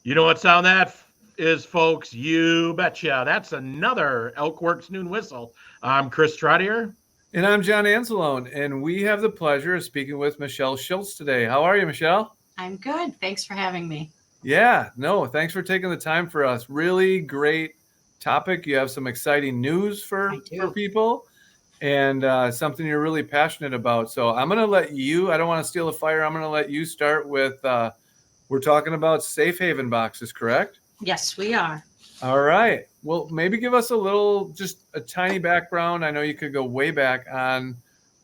You know what sound that is, folks? You betcha. That's another ElkWorks Noon Whistle. I'm Chris Trottier. And I'm John Anzalone, and we have the pleasure of speaking with Michelle Shilts today. How are you, Michelle? I'm good. Thanks for having me. Yeah, no, thanks for taking the time for us. Really great topic. You have some exciting news for people and something you're really passionate about. So I'm going to let you, I don't want to steal the fire. I'm going to let you start with, we're talking about safe haven boxes, correct? Yes, we are. All right. Well, maybe give us a little, just a tiny background. I know you could go way back on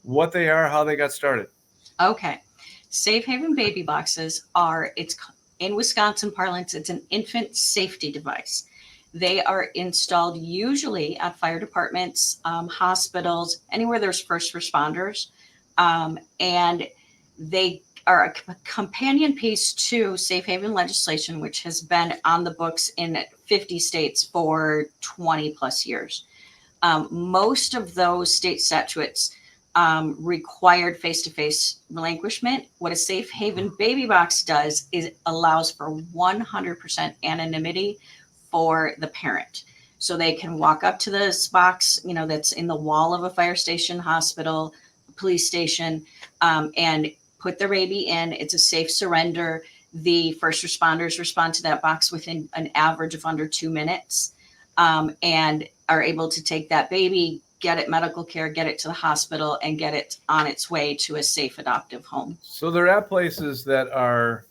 what they are, how they got started. Okay. Safe haven baby boxes it's in Wisconsin parlance, it's an infant safety device. They are installed usually at fire departments, hospitals, anywhere there's first responders. And they are a companion piece to safe haven legislation, which has been on the books in 50 states for 20 plus years. Most of those state statutes required face-to-face relinquishment. What a safe haven baby box does is it allows for 100% anonymity for the parent. So they can walk up to this box, that's in the wall of a fire station, hospital, police station, and put their baby in. It's a safe surrender. The first responders respond to that box within an average of under 2 minutes, and are able to take that baby, get it medical care, get it to the hospital, and get it on its way to a safe adoptive home. So they're at places that are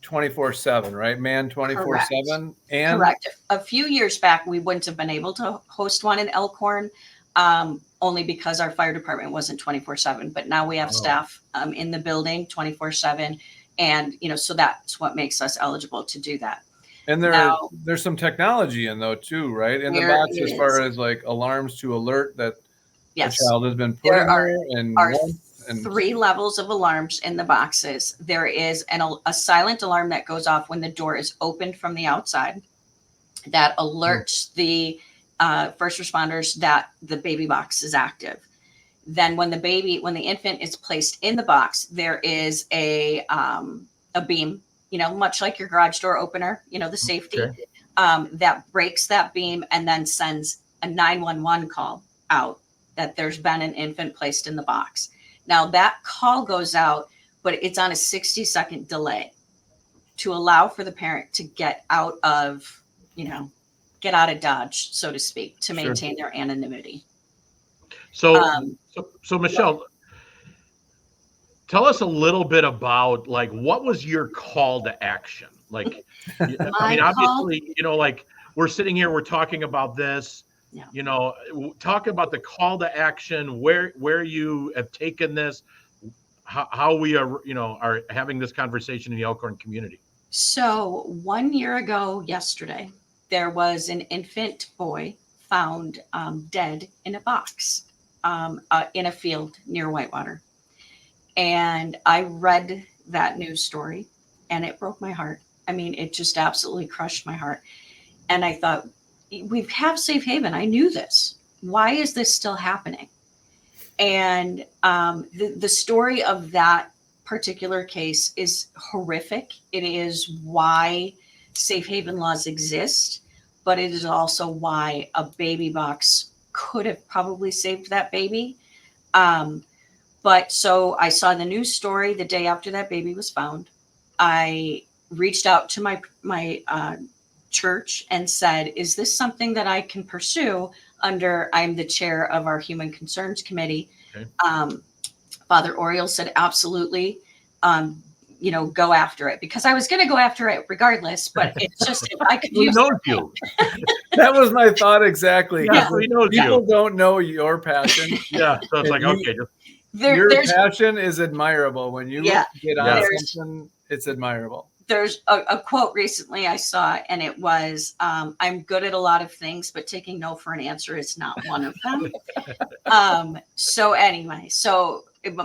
24/7, right? Man 24/7. And correct. A few years back, we wouldn't have been able to host one in Elkhorn, only because our fire department wasn't 24/7. But now we have staff in the building 24/7, and so that's what makes us eligible to do that. And there's some technology in though too, right? In the box, as far as like alarms to alert that a child has been put in there. And 3 levels of alarms in the boxes. There is a silent alarm that goes off when the door is opened from the outside that alerts the first responders that the baby box is active. Then when the infant is placed in the box, there is a beam, much like your garage door opener, the safety, that breaks that beam and then sends a 911 call out that there's been an infant placed in the box. Now that call goes out, but it's on a 60-second delay to allow for the parent to get out of Dodge, so to speak, to maintain their anonymity. So Michelle, tell us a little bit about what was your call to action? Obviously, we're sitting here, we're talking about this. Yeah. Talk about the call to action, where you have taken this, how we are having this conversation in the Elkhorn community. So 1 year ago yesterday, there was an infant boy found dead in a box in a field near Whitewater. And I read that news story and it broke my heart. I mean, it just absolutely crushed my heart. And I thought, we have safe haven. I knew this. Why is this still happening? And the story of that particular case is horrific. It is why safe haven laws exist, but it is also why a baby box could have probably saved that baby. But so I saw the news story the day after that baby was found. I reached out to my church and said, is this something that I can pursue I'm the chair of our Human Concerns Committee. Okay. Father Oriel said, absolutely, go after it, because I was going to go after it regardless, but it's just, if I could use you. That was my thought exactly. Yeah, we know people don't know your passion. Yeah. So it's okay. Your passion is admirable. When you get on something, it's admirable. There's a quote recently I saw, and it was, I'm good at a lot of things, but taking no for an answer is not one of them. So anyway,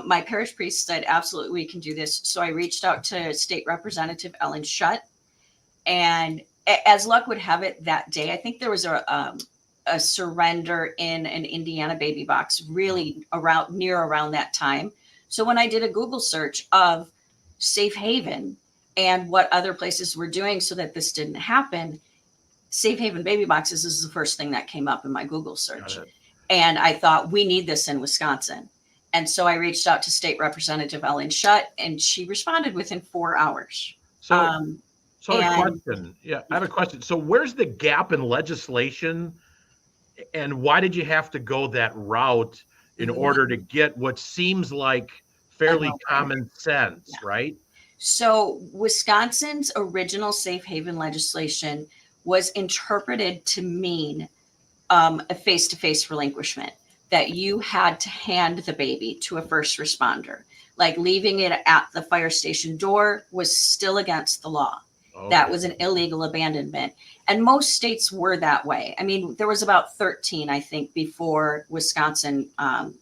my parish priest said, absolutely, we can do this. So I reached out to State Representative Ellen Schutt, and as luck would have it, that day, I think there was a surrender in an Indiana baby box really around that time. So when I did a Google search of safe haven, and what other places were doing so that this didn't happen, Safe Haven baby boxes is the first thing that came up in my Google search. And I thought, we need this in Wisconsin. And so I reached out to State Representative Ellen Schutt, and she responded within 4 hours. So I have a question. Yeah, I have a question. So where's the gap in legislation, and why did you have to go that route in order to get what seems like fairly common sense, right? So Wisconsin's original safe haven legislation was interpreted to mean a face-to-face relinquishment, that you had to hand the baby to a first responder. Like leaving it at the fire station door was still against the law. Okay. That was an illegal abandonment. And most states were that way. I mean, there was about 13, I think, before Wisconsin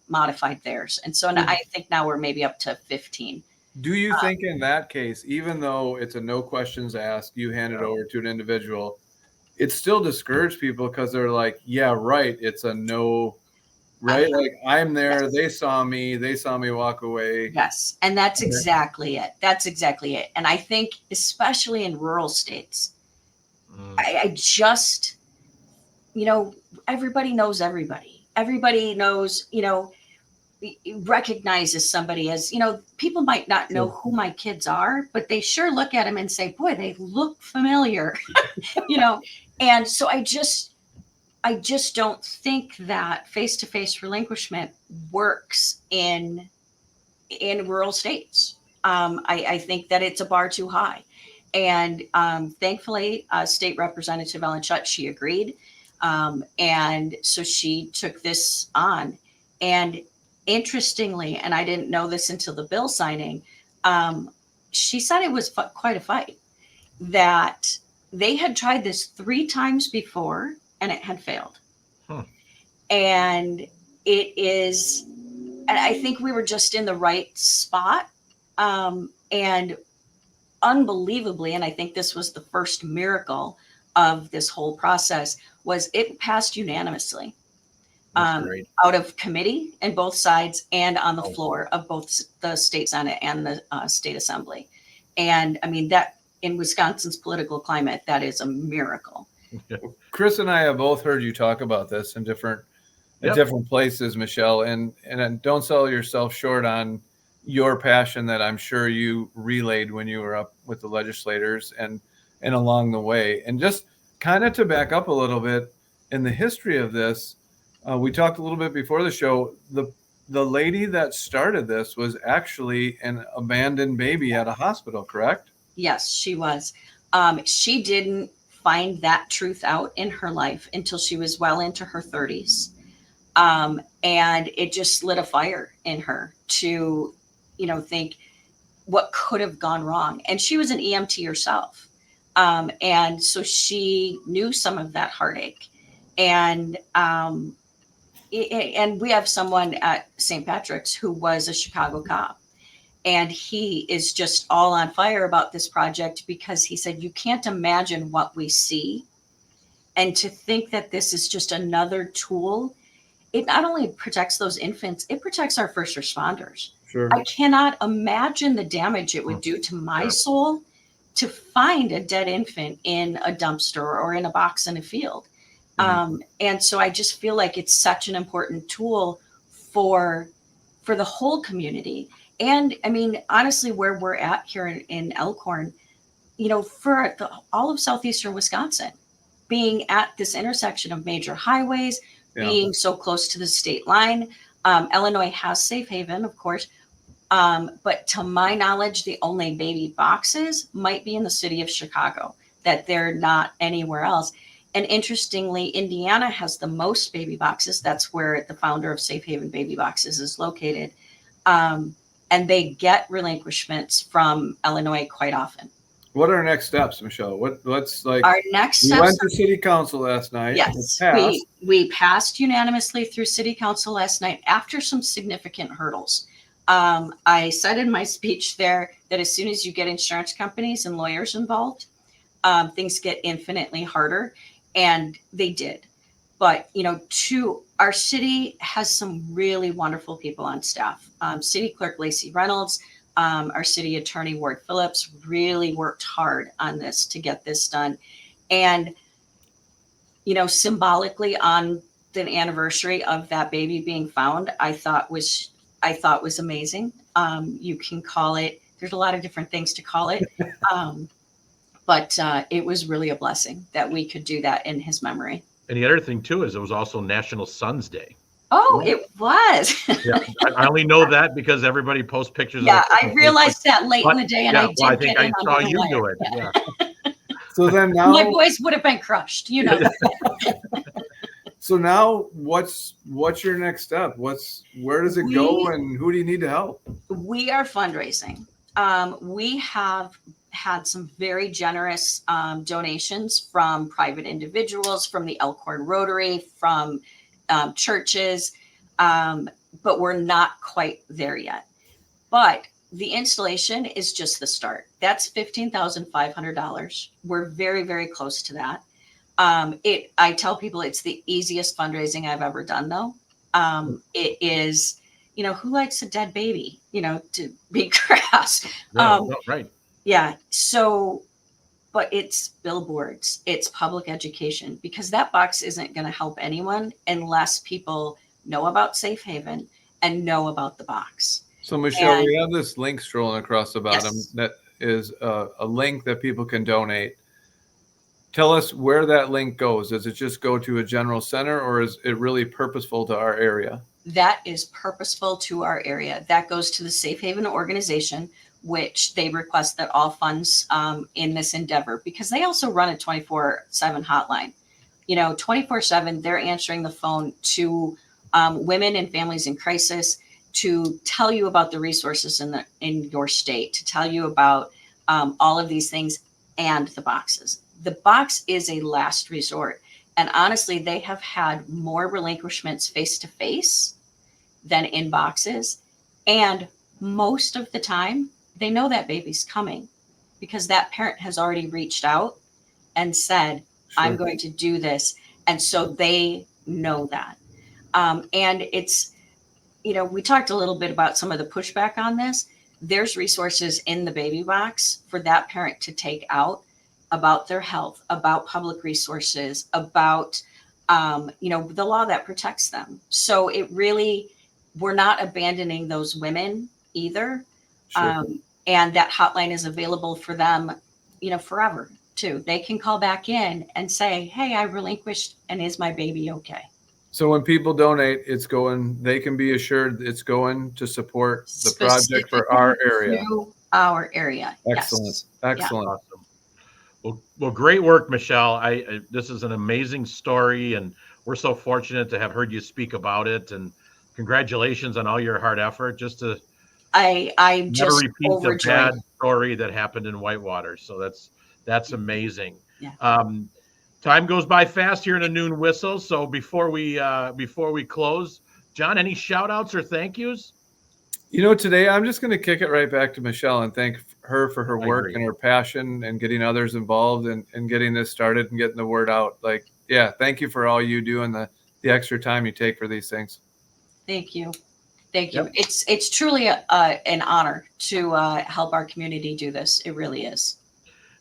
modified theirs. And so I think now we're maybe up to 15. Do you think in that case, even though it's a no questions asked, you hand it over to an individual, it still discouraged people because they're like, yeah, right, it's a no, right? Like I'm there, they saw me walk away. Yes, and that's exactly it. That's exactly it. And I think especially in rural states, I just, everybody knows everybody. Everybody knows, recognizes somebody as, people might not know who my kids are, but they sure look at them and say, boy, they look familiar, And so I just don't think that face-to-face relinquishment works in rural states. I think that it's a bar too high. And thankfully, State Representative Ellen Schutt, she agreed. And so she took this on. And interestingly, and I didn't know this until the bill signing, she said it was quite a fight, that they had tried this 3 times before and it had failed. And I think we were just in the right spot. And unbelievably, and I think this was the first miracle of this whole process, was it passed unanimously. Out of committee and both sides and on the floor of both the state Senate and the state assembly. And I mean, that in Wisconsin's political climate, that is a miracle. Chris and I have both heard you talk about this in different places, Michelle, and don't sell yourself short on your passion that I'm sure you relayed when you were up with the legislators and along the way. And just kind of to back up a little bit in the history of this, we talked a little bit before the show. The lady that started this was actually an abandoned baby at a hospital, correct? Yes, she was. She didn't find that truth out in her life until she was well into her 30s. And it just lit a fire in her to, think what could have gone wrong. And she was an EMT herself. And so she knew some of that heartache. And we have someone at St. Patrick's who was a Chicago cop. And he is just all on fire about this project because he said, you can't imagine what we see. And to think that this is just another tool, it not only protects those infants, it protects our first responders. Sure. I cannot imagine the damage it would do to my soul to find a dead infant in a dumpster or in a box in a field. And so I just feel like it's such an important tool for the whole community. And I mean, honestly, where we're at here in Elkhorn, for all of southeastern Wisconsin, being at this intersection of major highways, being so close to the state line. Illinois has Safe Haven, of course. But to my knowledge, the only baby boxes might be in the city of Chicago, that they're not anywhere else. And interestingly, Indiana has the most baby boxes. That's where the founder of Safe Haven Baby Boxes is located. And they get relinquishments from Illinois quite often. What are our next steps, Michelle? Our next steps? We went to city council last night. Yes, we passed unanimously through city council last night after some significant hurdles. I said in my speech there that as soon as you get insurance companies and lawyers involved, things get infinitely harder, and they did. But, our city has some really wonderful people on staff. City Clerk Lacey Reynolds, Our city attorney, Ward Phillips, really worked hard on this to get this done. And, symbolically on the anniversary of that baby being found, I thought was amazing. You can call it, there's a lot of different things to call it. But it was really a blessing that we could do that in his memory. And the other thing too is it was also National Sons Day. Oh, it was. Yeah, I only know that because everybody posts pictures. Yeah, I realized that late in the day, and I think I saw you do it. Yeah. So then now my boys would have been crushed, So now what's your next step? Where does it go, and who do you need to help? We are fundraising. We have had some very generous donations from private individuals, from the Elkhorn Rotary, from churches, but we're not quite there yet. But the installation is just the start. That's $15,500. We're very, very close to that. I tell people it's the easiest fundraising I've ever done, though. It is, who likes a dead baby, to be crass. Right. Yeah. So, but it's billboards, it's public education, because that box isn't going to help anyone unless people know about Safe Haven and know about the box. So Michelle, we have this link strolling across the bottom that is a link that people can donate. Tell us where that link goes. Does it just go to a general center, or is it really purposeful to our area? That is purposeful to our area. That goes to the Safe Haven organization, which they request that all funds in this endeavor, because they also run a 24/7 hotline. 24/7, they're answering the phone to women and families in crisis, to tell you about the resources in your state, to tell you about all of these things and the boxes. The box is a last resort. And honestly, they have had more relinquishments face-to-face than in boxes. And most of the time, they know that baby's coming because that parent has already reached out and said, I'm going to do this. And so they know that. And it's, we talked a little bit about some of the pushback on this. There's resources in the baby box for that parent to take out about their health, about public resources, about, the law that protects them. So it really, we're not abandoning those women either. And that hotline is available for them, forever too. They can call back in and say, hey, I relinquished, and is my baby okay? So when people donate, they can be assured it's going to support the project for our area. Our area. Excellent. Yes. Excellent. Yeah. Awesome. Well, great work, Michelle. This is an amazing story, and we're so fortunate to have heard you speak about it. And congratulations on all your hard effort. Just to I just repeat overjoyed. the bad story that happened in Whitewater. So that's amazing. Yeah. Time goes by fast here in a Noon Whistle. So before we close, John, any shout outs or thank yous? Today I'm just going to kick it right back to Michelle and thank her for her work and her passion and getting others involved and getting this started and getting the word out. Thank you for all you do and the extra time you take for these things. Thank you. Thank you. Yep. It's truly an honor to help our community do this. It really is.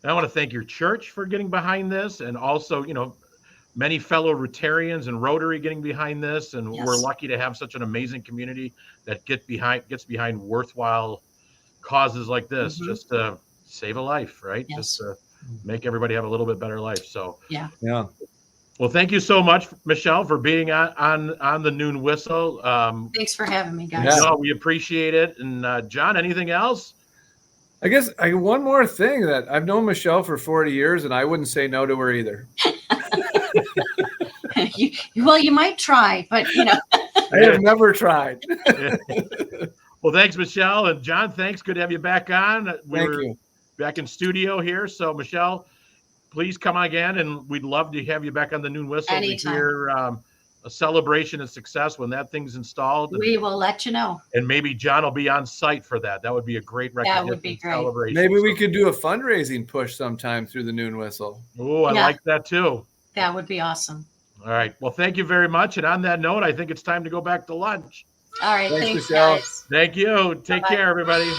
And I want to thank your church for getting behind this, and also, many fellow Rotarians and Rotary getting behind this. And we're lucky to have such an amazing community that gets behind worthwhile causes like this, just to save a life, right? Yes. Just to make everybody have a little bit better life. So yeah. Well, thank you so much, Michelle, for being on the Noon Whistle. Thanks for having me, guys. No, we appreciate it. And John, anything else? I guess one more thing, that I've known Michelle for 40 years, and I wouldn't say no to her either. You might try, but I have never tried. Well, thanks, Michelle, and John. Thanks. Good to have you back on. Thank you. Back in studio here. So, Michelle, please come again, and we'd love to have you back on the Noon Whistle anytime. To hear a celebration of success when that thing's installed. We will let you know. And maybe John will be on site for that. That would be a great recognition. That would be great. Celebration. Maybe we could do a fundraising push sometime through the Noon Whistle. Oh, I like that too. That would be awesome. All right. Well, thank you very much. And on that note, I think it's time to go back to lunch. All right. Thanks, Michelle. guys. Thank you. Take care, everybody.